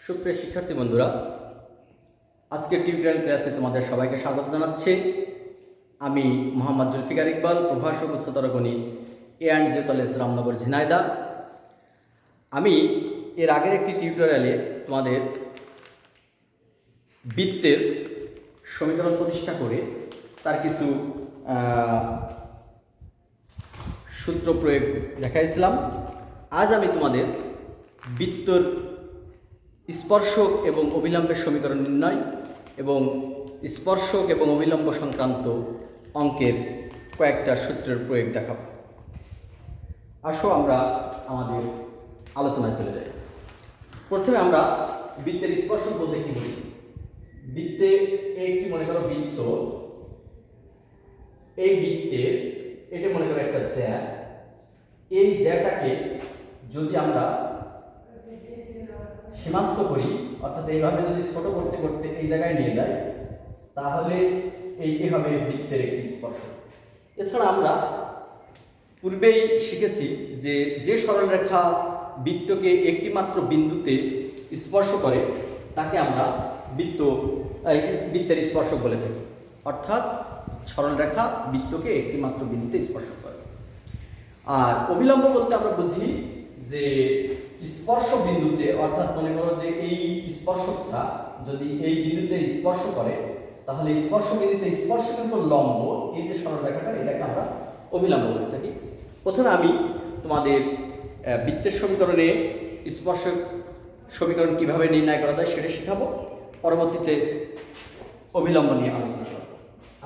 সুপ্রিয় শিক্ষার্থী বন্ধুরা, আজকের টিউটোরিয়াল ক্লাসে তোমাদের সবাইকে স্বাগত জানাচ্ছি। আমি মোহাম্মদ জুলফিকার ইকবাল, প্রভাষক উচ্চতর গণিত A&J কলেজ, রামনগর, ঝিনাইদহ। আমি এর আগের একটি টিউটোরিয়ালে তোমাদের বৃত্তের সমীকরণ প্রতিষ্ঠা করে তার কিছু সূত্র প্রয়োগ দেখাইছিলাম। আজ আমি তোমাদের বৃত্তর স্পর্শক এবং অবিলম্বের সমীকরণ নির্ণয় এবং স্পর্শক এবং অবিলম্ব সংক্রান্ত অঙ্কের কয়েকটা সূত্রের প্রয়োগ দেখাবো। আসো আমরা আমাদের আলোচনায় চলে যাই। প্রথমে আমরা বৃত্তের স্পর্শক বলতে কি বুঝি। বৃত্তে একটি মনে করো বৃত্ত, এই বৃত্তের এটা মনে করো একটা জ্যা, এই জ্যাটাকে যদি আমরা সীমাস্ত করি, অর্থাৎ এইভাবে যদি ছোট করতে করতে এই জায়গায় নিয়ে যাই, তাহলে এইটি হবে বৃত্তের একটি স্পর্শক। এছাড়া আমরা পূর্বেই শিখেছি যে যে সরলরেখা বৃত্তকে একটি মাত্র বিন্দুতে স্পর্শ করে তাকে আমরা বৃত্তের স্পর্শক বলে থাকি। অর্থাৎ সরলরেখা বৃত্তকে একটি মাত্র বিন্দুতে স্পর্শ করে। আর অবিলম্ব বলতে আমরা বুঝি যে স্পর্শ বিন্দুতে, অর্থাৎ মনে করো যে এই স্পর্শকটা যদি এই বিন্দুতে স্পর্শ করে, তাহলে স্পর্শ বিন্দুতে স্পর্শকের উপর লম্ব এই যে সরলরেখাটা, এটাকে আমরা অবিলম্ব বলে থাকি। প্রথমে আমি তোমাদের বৃত্তের সমীকরণে স্পর্শক সমীকরণ কিভাবে নির্ণয় করা যায় সেটা শেখাবো। পরবর্তীতে অবিলম্ব নিয়ে আলোচনা করব।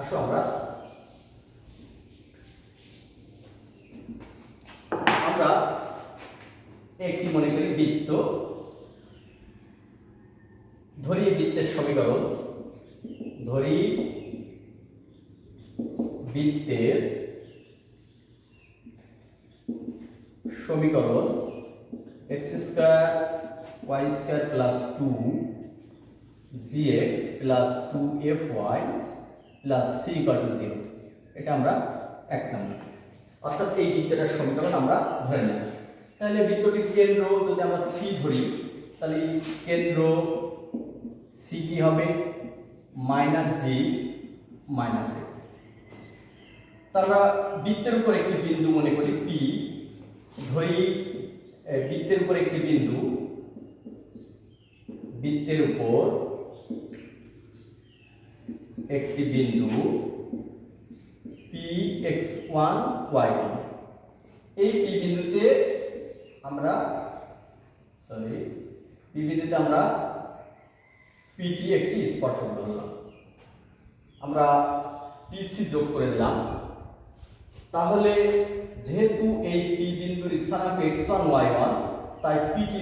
আসো আমরা একটি মনে করি বৃত্ত ধরি, বৃত্তের সমীকরণ ধরি, বৃত্তের সমীকরণ x² y² + 2gx + 2fy + c = 0। এটা আমরা এক নম্বর, অর্থাৎ এই বৃত্তটার সমীকরণ আমরা ধরে নিই। তাহলে বৃত্তটির কেন্দ্র যদি আমরা সি ধরি, তাহলে কেন্দ্র সি কি হবে -g - a। তারপর বৃত্তের উপর একটি বিন্দু মনে করি পি ধরি, বৃত্তের উপর একটি বিন্দু, বৃত্তের উপর একটি বিন্দু Px1 y1। এই পি বিন্দুতে আমরা পিটি একটি স্পর্শক ধরলাম, আমরা পিসি যোগ করে দিলাম। তাহলে যেহেতু এই পি বিন্দুর স্থানাঙ্ক x1 y1, তাই পিটি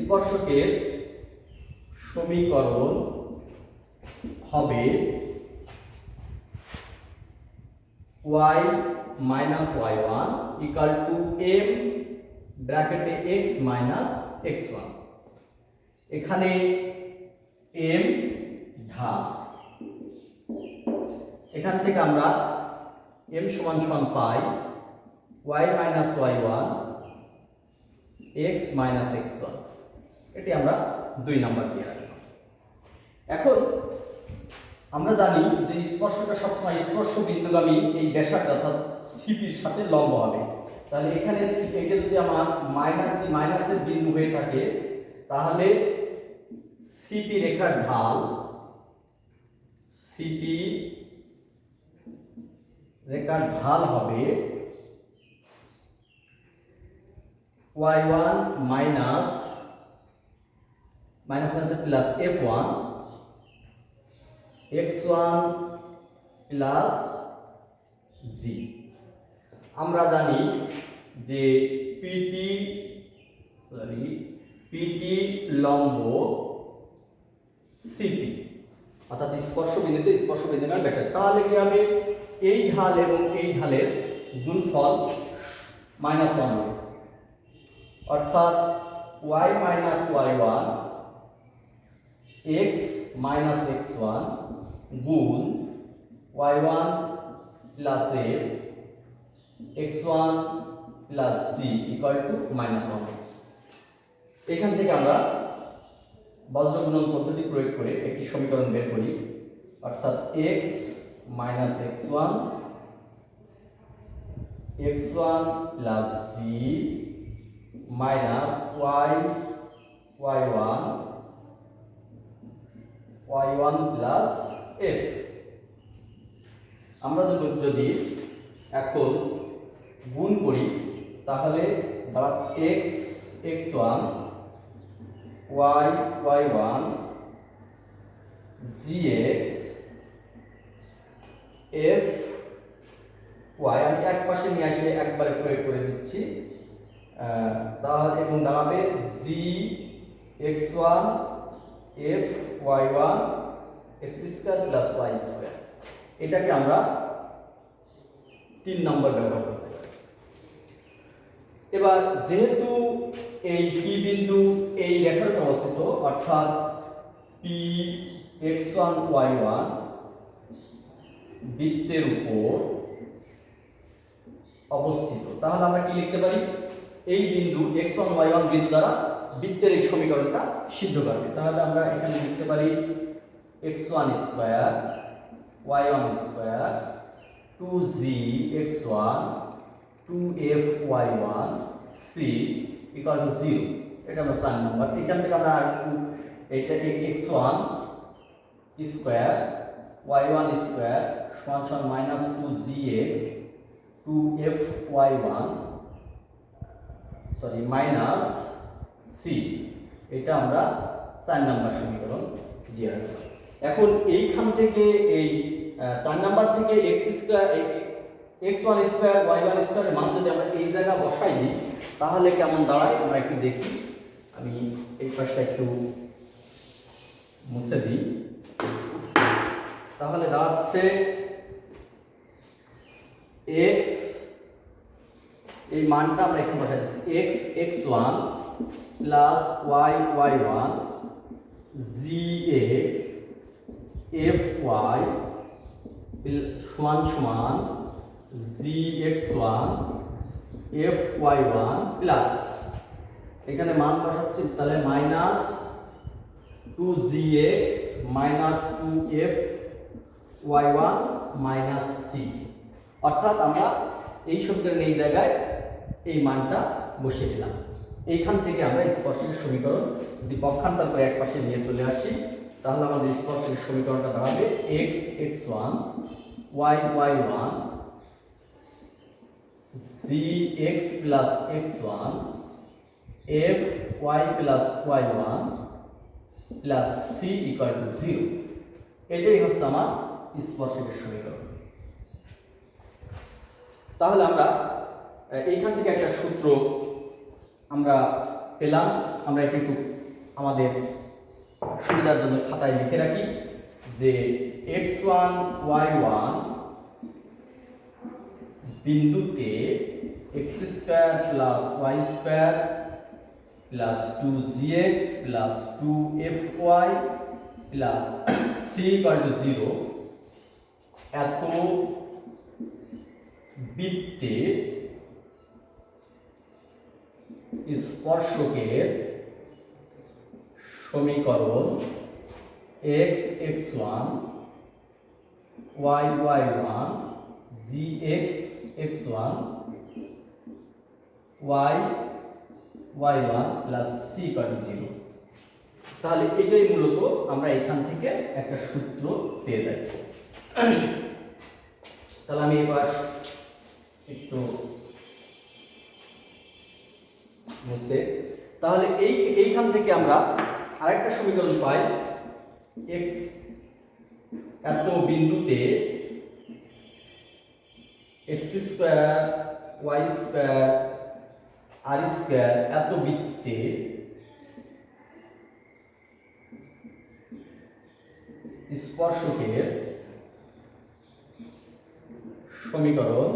স্পর্শকের সমীকরণ হবে y - y1 = m ব্র্যাকেটে x - x1। এখানে m ঢাল, এখান থেকে আমরা m = পাই y - y1 x - x1। এটি আমরা 2 নাম্বার দিয়ে রাখলাম। এখন আমরা জানি যে স্পর্শটা সবসময় স্পর্শ বিন্দুগামী এই ব্যাসার্ধ অর্থাৎ সিপির সাথে লম্ব হবে। তাহলে এখানে এটা যদি আমার মাইনাসের বিন্দু হয়ে থাকে, তাহলে সিপি রেখার ঢাল, সিপি রেখার ঢাল হবে y1 minus plus f1 x1 plus g। আমরা জানি যে পিটি লম্ব সিপি, অর্থাৎ স্পর্শ বিন্দুতে স্পর্শ বিন্দুগামী ব্যাসার্ধ। তাহলে কি হবে, এই ঢাল এবং এই ঢালের গুণফল -1 হবে, অর্থাৎ y - y1 x - x1 গুণ y1 + f x1 plus C equal to -1। এখান থেকে আমরা বজ্র গুণন পদ্ধতি প্রয়োগ করে একটি সমীকরণ বের করি, অর্থাৎ x minus x1 plus c minus y1 plus f। আমরা যদি এখন গুণ করি তাহলে দাঁড়াচ্ছে x1 y1 gx f y। আমি এক পাশে নিয়ে এসে একবারে প্রয়োগ করে দিচ্ছি, তাহলে এবং দাঁড়াবে g x1 f y1 x² plus y²। এটাকে আমরা 3 নম্বর ব্যবহার করতে পারি। এবার যেহেতু এই P বিন্দু এই রেখার উপর অবস্থিত, অর্থাৎ P x1 y1 বৃত্তের উপর অবস্থিত, তাহলে আমরা কি লিখতে পারি? এই বিন্দু x1 y1 বিন্দু দ্বারা বৃত্তের এই সমীকরণটা সিদ্ধ করবে। তাহলে আমরা এখানে লিখতে পারি x1 square y1 square 2g x1 2f y1 c equal to 0। এটা আমরা 4 নম্বর। এখান থেকে আমরা এটা x1 স্কয়ার y1 স্কয়ার সমান minus 2gx 2f y1 minus c, এটা আমরা 4 নম্বর সমীকরণ দিয়ে রাখলাম। এখন এইখান থেকে এই 4 নাম্বার থেকে x1 স্কয়ার y1 স্কয়ারের মান যদি আমরা এই জায়গা বসাই দিই তাহলে কেমন দাঁড়ায় আমরা একটু দেখি। আমি এই পাশটা একটু মুছে দিই, তাহলে দাঁড়াচ্ছে x, এই মানটা আমরা এখানে বসাই দিচ্ছি x x1 plus y y1 gx fy সমান gx1 fy1 প্লাস এখানে মান বসাচ্ছি, তাহলে minus 2gx minus 2fy1 minus c। অর্থাৎ আমরা এই শব্দের এই জায়গায় এই মানটা বসিয়ে দিলাম। এইখান থেকে আমরা স্পর্শের সমীকরণ যদি পক্ষান্তর করে এক পাশে নিয়ে চলে আসি তাহলে আমাদের স্পর্শের সমীকরণটা দাঁড়াবে x x1 y y1 gx plus x1 f y plus y1 plus c equal to 0। এটাই হচ্ছে আমার স্পর্শের সমীকরণ। তাহলে আমরা এইখান থেকে একটা সূত্র আমরা পেলাম, আমরা এটা একটু আমাদের সুবিধার জন্য খাতায় লিখে রাখি যে x1 y1 বিন্দুতে x² plus y² plus 2gx plus 2fy plus c equal to 0 এত বৃত্তে স্পর্শকের সমীকরণ x x1 y y1 gx x1 y y1 plus c equal to 0। তাহলে এটাই মূলত আমরা এখান থেকে একটা সূত্র পেয়ে যাই। তাহলে আমি এবার একটু মুছে, তাহলে এইখান থেকে আমরা আরেকটা সমীকরণ পাই x এত বিন্দুতে x² y² r² এত বৃত্তে স্পর্শকের সমীকরণ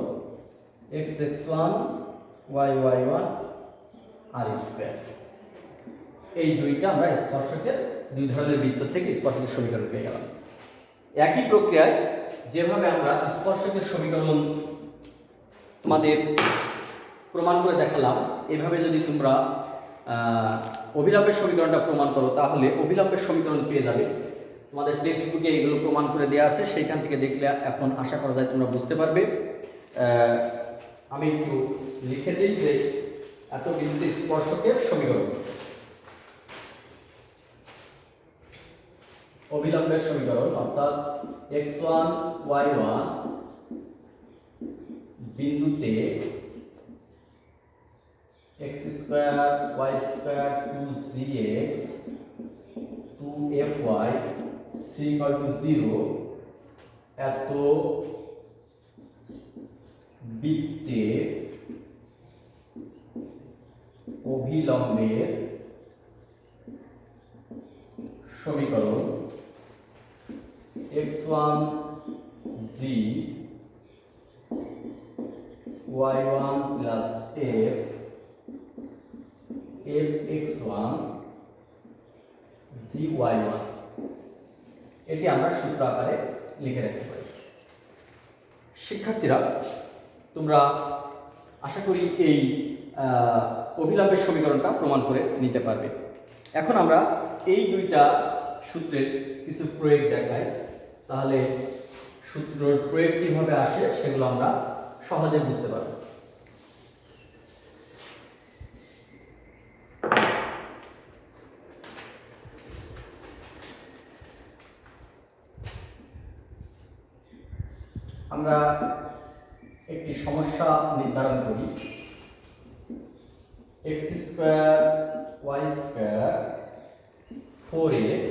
x x1 y y1 r²। এই দুইটা আমরা স্পর্শকের দুই ধরনের বৃত্ত থেকে স্পর্শকের সমীকরণ পেয়ে গেলাম। একই প্রক্রিয়ায় যেভাবে আমরা স্পর্শকের সমীকরণ তোমাদের প্রমাণ করে দেখালাম, এভাবে যদি তোমরা অভিলম্বের সমীকরণটা প্রমাণ করো তাহলে অভিলম্বের সমীকরণ পেয়ে যাবে। তোমাদের টেক্সট বুকে এগুলো প্রমাণ করে দেওয়া আছে, সেইখান থেকে দেখলে এখন আশা করা যায় তোমরা বুঝতে পারবে। আমি একটু লিখে দিই যে এত বিন্দুতে স্পর্শকের সমীকরণ, অভিলম্বের সমীকরণ অর্থাৎ x1 y1 বিন্দুতে x square y square 2gx 2fy c equal to 0 এত বৃত্তে অভিলম্বের সমীকরণ x1 g y1 plus f fx1 gy1 এটি আমরা সূত্র আকারে লিখে রাখতে পারি। শিক্ষার্থীরা, তোমরা আশা করি এই অভিলম্বের সমীকরণটা প্রমাণ করে নিতে পারবে। এখন আমরা এই দুইটা সূত্রের কিছু প্রয়োগ দেখাই, তাহলে সূত্রের প্রয়োগ কিভাবে আসে সেগুলো আমরা সহজে বুঝতে পারব। আমরা একটি সমস্যা নির্ধারণ করি। x square y square 4x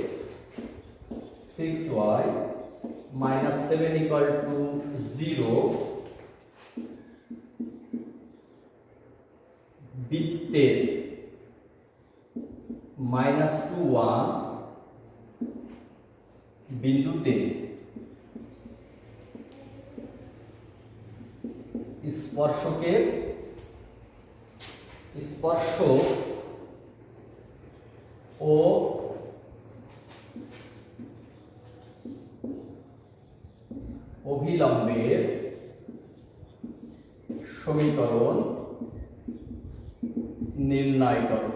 6y minus 7 equal to 0 বৃত্তের -2 1 বিন্দুতে স্পর্শকের স্পর্শ ও অভিলম্বের সমীকরণ নির্ণয় করো।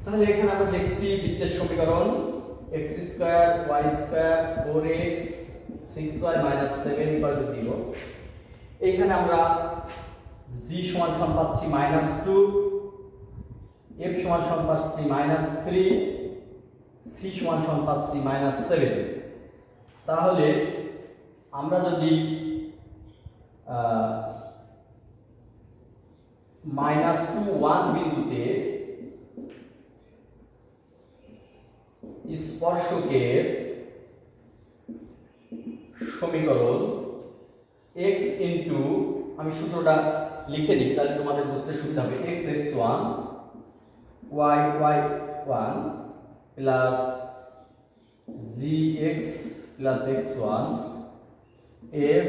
তাহলে এখানে আমরা দেখছি বৃত্তের সমীকরণ x square y square 4x 6y minus 7 equal to 0। এইখানে আমরা g সমান সমান পাচ্ছি -2, f সমান সমান পাচ্ছি -3, c সমান সমান পাচ্ছি -7। তাহলে আমরা যদি -2 1 বিন্দুতে স্পর্শকের সমীকরণ x ইনটু, আমি সূত্রটা লিখে নিই তাহলে তোমাদের বুঝতে সুবিধা হবে, x x1 y y1 plus gx plus x1 f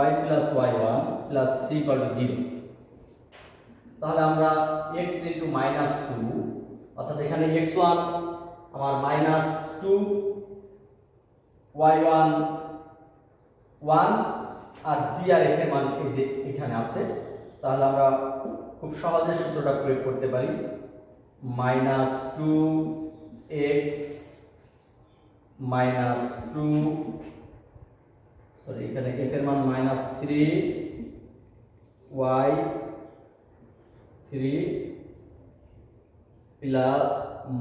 y plus y1 plus c equal to 0। তাহলে আমরা x ইনটু -2 অর্থাৎ এখানে x1 আমার -2 y1 1 আর g আর f এর মান এই যে এখানে আছে, তাহলে আমরা খুব সহজে সূত্রটা প্রয়োগ করতে পারি। -2x -2 সরি এখানে f এর মান -3 y 3 প্লাস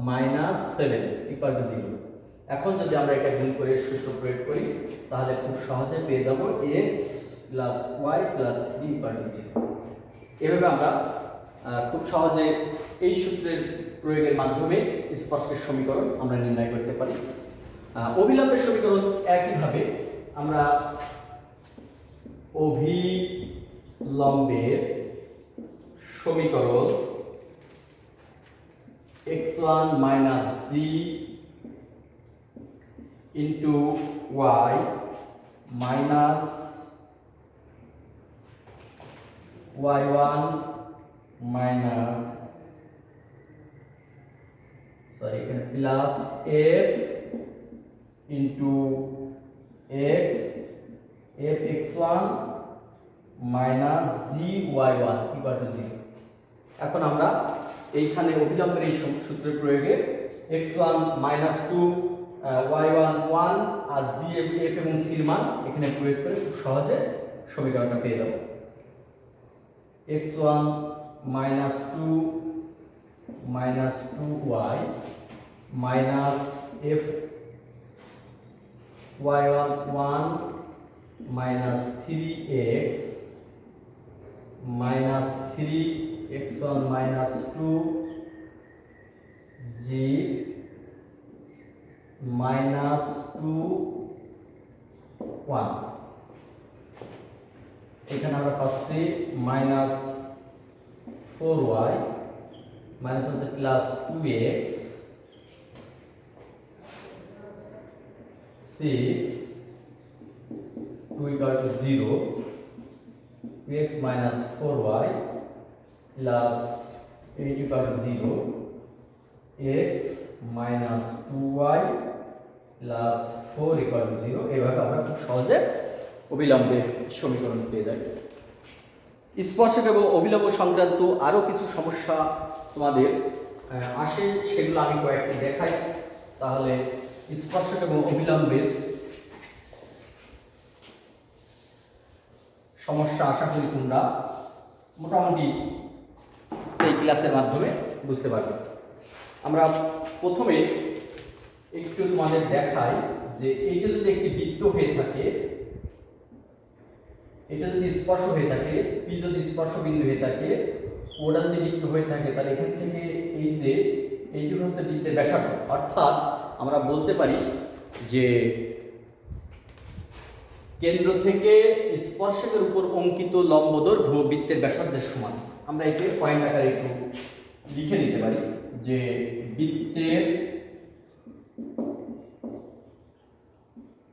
-7 ইকুয়াল টু 0। এখন যদি আমরা এটা গুণ করে সূত্র প্রয়োগ করি তাহলে খুব সহজে পেয়ে যাব x plus y plus 3 equal to 0। এভাবে আমরা খুব সহজে এই সূত্রের প্রয়োগের মাধ্যমে স্পর্শের সমীকরণ আমরা নির্ণয় করতে পারি। অভিলম্বের সমীকরণ একইভাবে আমরা অভিলম্বের সমীকরণ x1 minus z into y minus y1 minus plus f into x fx1 minus gy1 equal to 0। এখন আমরা এইখানে অভিলম্বের এই সূত্রের প্রয়োগে x1 মাইনাস 2 y1 1 আর g f এবং c এর মান এখানে প্রয়োগ করে খুব সহজে সমীকরণটা পেয়ে যাব। x1 minus 2 minus 2y minus f y1 1 minus 3x minus 3x1 minus 2 g minus 2 1 এখানে আমরা পাচ্ছি মাইনাস 4y মাইনাস হচ্ছে plus 2x 6 2 equal to 0 2x minus 4y plus 8 equal to 0 x minus 2y plus 4 equal to 0 এইভাবে আমরা খুব সহজে অবিলম্বের সমীকরণ পেয়ে যাই। স্পর্শক এবং অবিলম্ব সংক্রান্ত আরও কিছু সমস্যা তোমাদের আসে, সেগুলো আমি কয়েকটি দেখাই। তাহলে স্পর্শক এবং অবিলম্বের সমস্যা আশা করি তোমরা মোটামুটি এই ক্লাসের মাধ্যমে বুঝতে পারবে। আমরা প্রথমে একটু তোমাদের দেখাই যে এইটা যদি একটি বৃত্ত হয়ে থাকে, এটা যদি স্পর্শ হয়ে থাকে, পি যদি স্পর্শ বিন্দু হয়ে থাকে, ওটা যদি বৃত্ত হয়ে থাকে, তাহলে এখান থেকে এই যে এইটুকু হচ্ছে বৃত্তের ব্যাসার্ধ। অর্থাৎ আমরা বলতে পারি যে কেন্দ্র থেকে স্পর্শকের উপর অঙ্কিত লম্ব দৈর্ঘ্য বৃত্তের ব্যাসার্ধের সমান। আমরা এটি পয়েন্ট আকারে একটু লিখে নিতে পারি যে বৃত্তের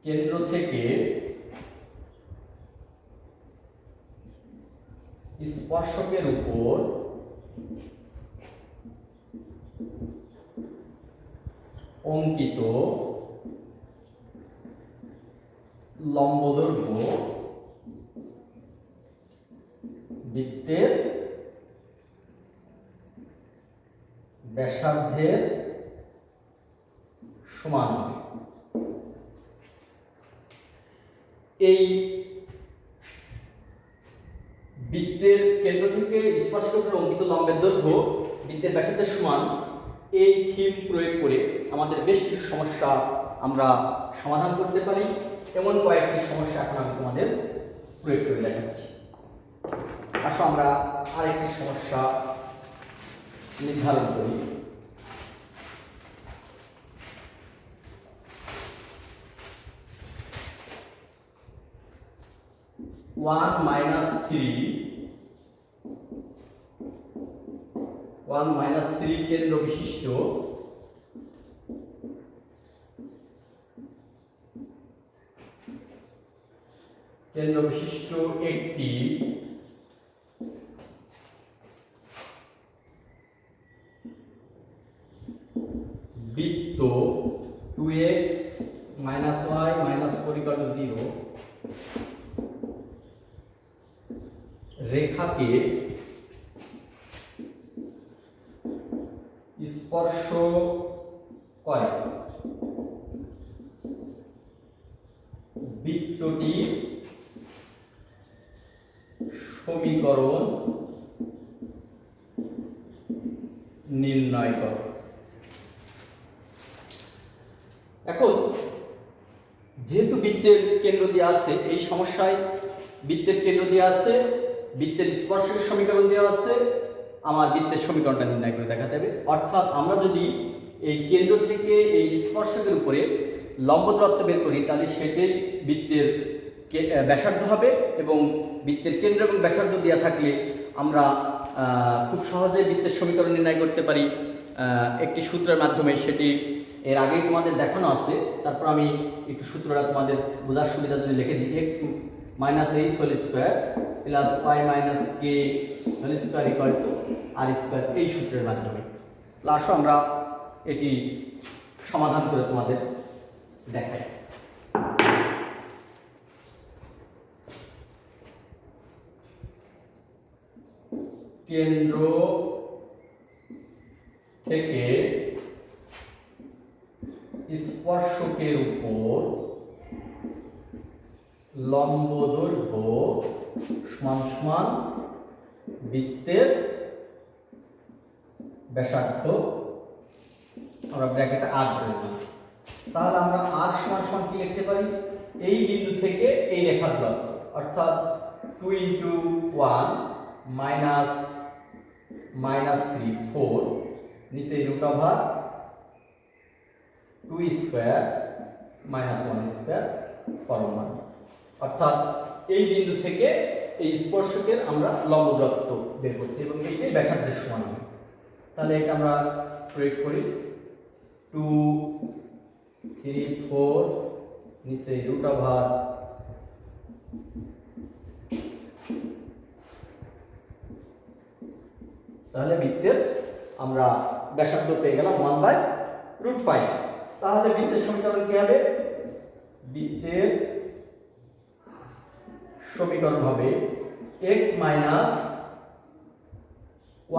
কেন্দ্র থেকে স্পর্শকের উপর অঙ্কিত লম্ব দৈর্ঘ্য বৃত্তের ব্যাসার্ধের সমান হবে। এই বৃত্তের কেন্দ্র থেকে স্পর্শকের উপর অঙ্কিত লম্বের দৈর্ঘ্য বৃত্তের ব্যাসার্ধের সমান, এই থিম প্রয়োগ করে আমাদের বেশ কিছু সমস্যা আমরা সমাধান করতে পারি। এমন কয়েকটি সমস্যা এখন আমি তোমাদের প্রয়োগ করে দেখাচ্ছি। আসো আমরা আরেকটি সমস্যা নির্ধারণ করি। ওয়ান মাইনাস থ্রি কেন্দ্র বিশিষ্ট একটি বৃত্ত 2x minus y minus 4 equal to 0 রেখাকে স্পর্শ করে। বৃত্তটি সমীকরণ নির্ণয় করো। এখন যেহেতু বৃত্তের কেন্দ্র দিয়ে আছে, এই সমস্যায় বৃত্তের কেন্দ্র দিয়ে আছে, বৃত্তের স্পর্শকের সমীকরণ দেওয়া আছে, আমার বৃত্তের সমীকরণটা নির্ণয় করে দেখাতে হবে। অর্থাৎ আমরা যদি এই কেন্দ্র থেকে এই স্পর্শকের উপরে লম্ব দূরত্ব বের করি, তাহলে সেটি বৃত্তের ব্যাসার্ধ হবে এবং বৃত্তের কেন্দ্র এবং ব্যাসার্ধ দেওয়া থাকলে আমরা খুব সহজে বৃত্তের সমীকরণ নির্ণয় করতে পারি একটি সূত্রের মাধ্যমে। সেটি এর আগেই তোমাদের দেখানো আছে, তারপর আমি একটু সূত্রটা তোমাদের বোঝার সুবিধার জন্য লিখে দিই। x minus h whole square plus y minus k whole square equal to r square, এই সূত্রের মাধ্যমে। আসো আমরা এটি সমাধান করে তোমাদের দেখাই। কেন্দ্র থেকে স্পর্শকের উপর লম্ব দৈর্ঘ্য সমান সমান বৃত্তের ব্যাসার্ধ, আমরা ব্র্যাকেটে আর ধরে নিই। তাহলে আমরা আর সমান সমান কি লিখতে পারি, এই বিন্দু থেকে এই রেখার দূরত্ব, অর্থাৎ 2 × 1 -3 4 নিচে √2² -1² পরমান, অর্থাৎ এই বিন্দু থেকে এই স্পর্শকের আমরা লম্ব দূরত্ব বের করছি এবং এইটাই ব্যাসার্ধের সমান হবে। তাহলে এটা আমরা প্রয়োগ করি, 2 3 4 নিচে √, তাহলে বৃত্তের আমরা ব্যাসার্ধ পেয়ে গেলাম 1/√5। তাহলে বৃত্তের সমীকরণ কি হবে, বৃত্তের সমীকরণ হবে x -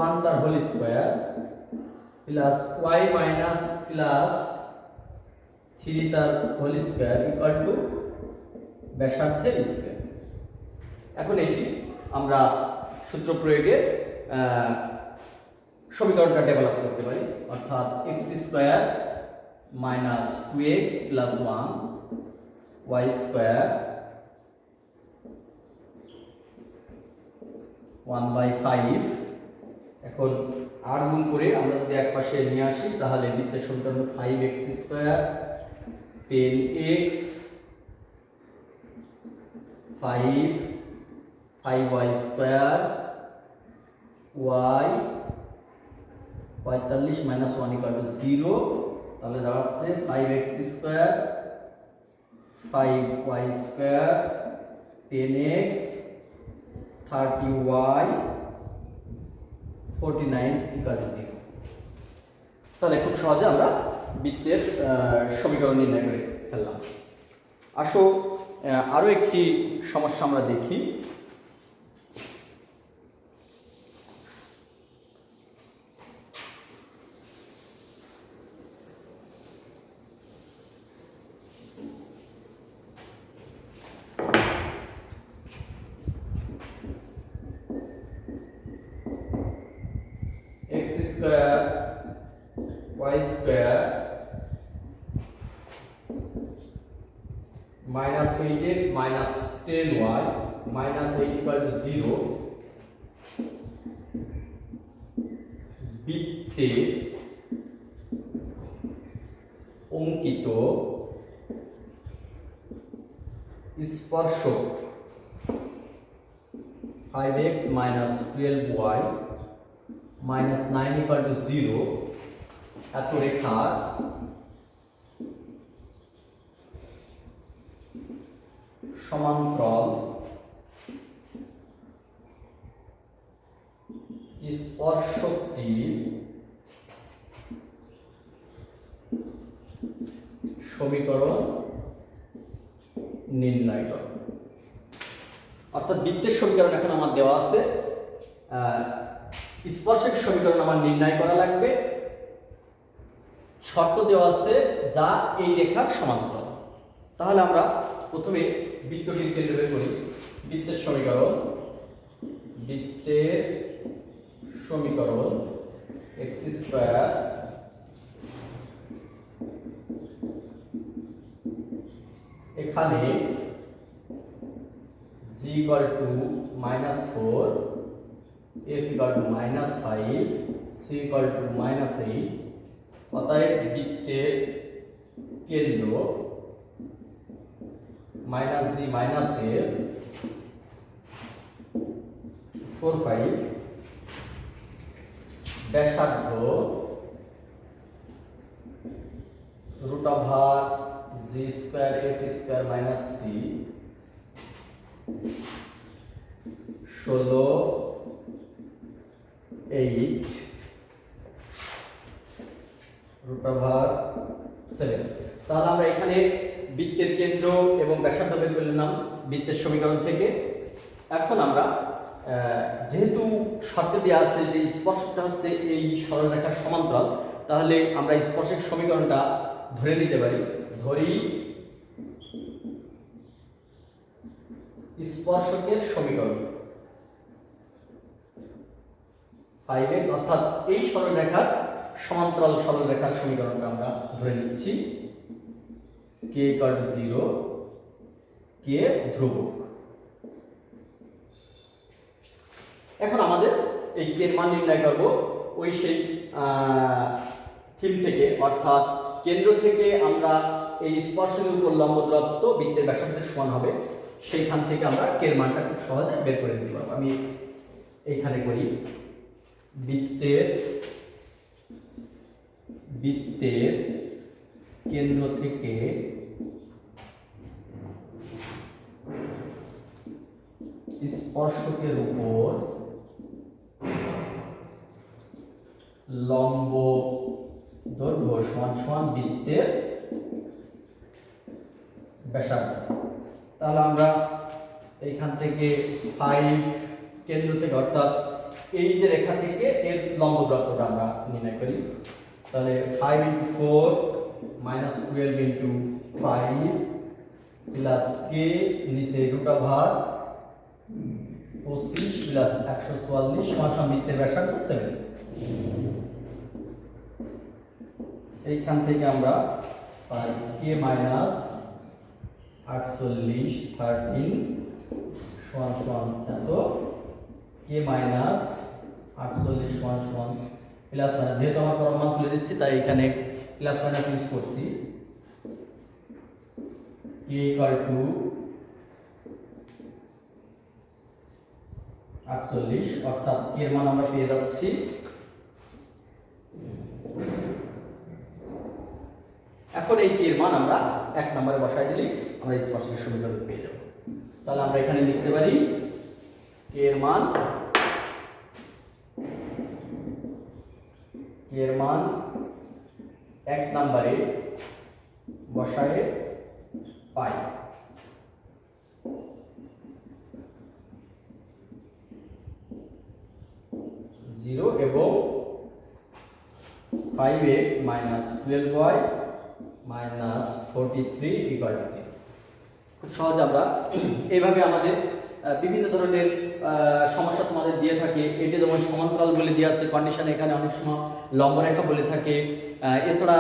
1 তার whole square plus y plus 3 তার হোল স্কয়ার ইকুয়াল টু ব্যাসার্ধের স্কয়ার। এখন এটি আমরা সূত্র প্রয়োগে সমীকরণটা ডেভেলপ করতে পারি, অর্থাৎ x² - 2x + 1 y² 1/5। এখন আর গুণ করে আমরা যদি এক পাশে নিয়ে আসি তাহলে বৃত্তের সমীকরণ 5x² 10x 5y² y 45 - 1 = 0। তাহলে দাঁড়াচ্ছে 5x² 5y² 10x 30y 49 = 0। তাহলে খুব সহজে আমরা বৃত্তের সমীকরণ নির্ণয় করে ফেললাম। আসো আরো একটি সমস্যা আমরা দেখি। x² y² -8x - 10y -8 = 0 বৃত্তে অঙ্কিত স্পর্শক 5x - 12y -9 = 0 এত রেখার সমান্তরাল স্পর্শকটির সমীকরণ নির্ণয় করো। অর্থাৎ বৃত্তের সমীকরণ এখন আমার দেওয়া আছে, স্পর্শক সমীকরণ আমার নির্ণয় করা লাগবে, শর্ত দেওয়া আছে যা এই রেখার সমান্তরাল। তাহলে আমরা প্রথমে বৃত্তটির কেন্দ্র বের করি। বৃত্তের সমীকরণ x² এখানে g = -4 f = -5 c = -8। অতএব বৃত্তের কেন্দ্র -g - f 4 5 ব্যাসার্ধ √g² f² - c 16 8 √7। তাহলে আমরা এখানে বৃত্তের কেন্দ্র এবং ব্যাসার্ধ বের করে নিলাম বৃত্তের সমীকরণ থেকে। এখন আমরা যেহেতু শর্তে দেওয়া আছে যে স্পর্শকটা হচ্ছে এই সরলরেখার সমান্তরাল, তাহলে আমরা স্পর্শক সমীকরণটা ধরে নিতে পারি। ধরি স্পর্শকের সমীকরণ 5x, অর্থাৎ এই সরলরেখার সমান্তরাল সরলরেখার সমীকরণটা আমরা ধরে নিচ্ছি। k = 0, k ধ্রুবক। এখন আমাদের এই k এর মান নির্ণয় করব ওই সেই থিম থেকে, অর্থাৎ কেন্দ্র থেকে আমরা এই স্পর্শকের উপর লম্ব দূরত্ব বৃত্তের ব্যাসার্ধের সমান হবে, সেইখান থেকে আমরা k এর মানটা খুব সহজে বের করে নিতে পারবো। আমি এইখানে করি বৃত্তের কেন্দ্র থেকে স্পর্শকের উপর লম্ব দৈর্ঘ্য সমান বৃত্তের ব্যাসার্ধ। তাহলে আমরা এইখান থেকে 5 কেন্দ্র থেকে, অর্থাৎ এই যে রেখা থেকে এর লম্ব দূরত্বটা আমরা নির্ণয় করি। তাহলে 5 × 4 - 12 × 5 প্লাস k নিচে √25 প্লাস 144 সমান বৃত্তের ব্যাসার্ধ 7। এইখান থেকে আমরা পাই k - 48 13 সমান এত, k - 48 সমান প্লাস মাইনাস, যেহেতু আমরা পরম মান তুলে দিচ্ছি তাই এখানে প্লাস মাইনাস ইউজ করছি। k = 48, অর্থাৎ k এর মান আমরা পেয়ে যাচ্ছি এখন এই k এর মান আমরা 1 নম্বরে বসাই দিলেই আমরা স্পর্শকের সমীকরণ পেয়ে যাব। তাহলে আমরা এখানে লিখতে পারি k এর মান 1 নম্বরে বসায়ে পাই 0 এবং 5x - 12y - 43 = 0। খুব সহজ। আমরা এইভাবে আমাদের বিভিন্ন ধরনের সমস্যা তোমাদের দিয়ে থাকে। এটা যেমন সমান্তরাল বলে দিয়ে আছে কন্ডিশন, এখানে অনেক সময় লম্বরেখা বলে থাকে, এছাড়া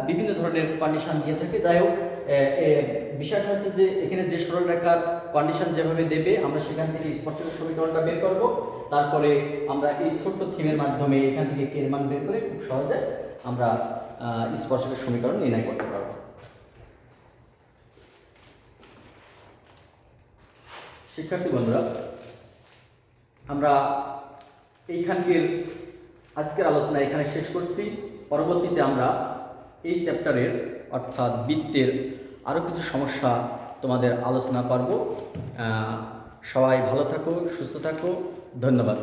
বিভিন্ন ধরনের কন্ডিশন দিয়ে থাকে। যাই হোক, বিষয়টা হচ্ছে যে এখানে যে সরলরেখার কন্ডিশন যেভাবে দেবে আমরা সেখান থেকে স্পর্শকের সমীকরণটা বের করব, তারপরে আমরা এই ছোট্ট থিমের মাধ্যমে এখান থেকে k এর মান বের করে খুব সহজে আমরা স্পর্শকের সমীকরণ নির্ণয় করতে পারব। শিক্ষার্থী বন্ধুরা, আমরা এইখানকার আজকের আলোচনা এখানে শেষ করছি। পরবর্তীতে আমরা এই চ্যাপ্টারের অর্থাৎ বৃত্তের আরও কিছু সমস্যা তোমাদের আলোচনা করব। সবাই ভালো থাকো, সুস্থ থাকো, ধন্যবাদ।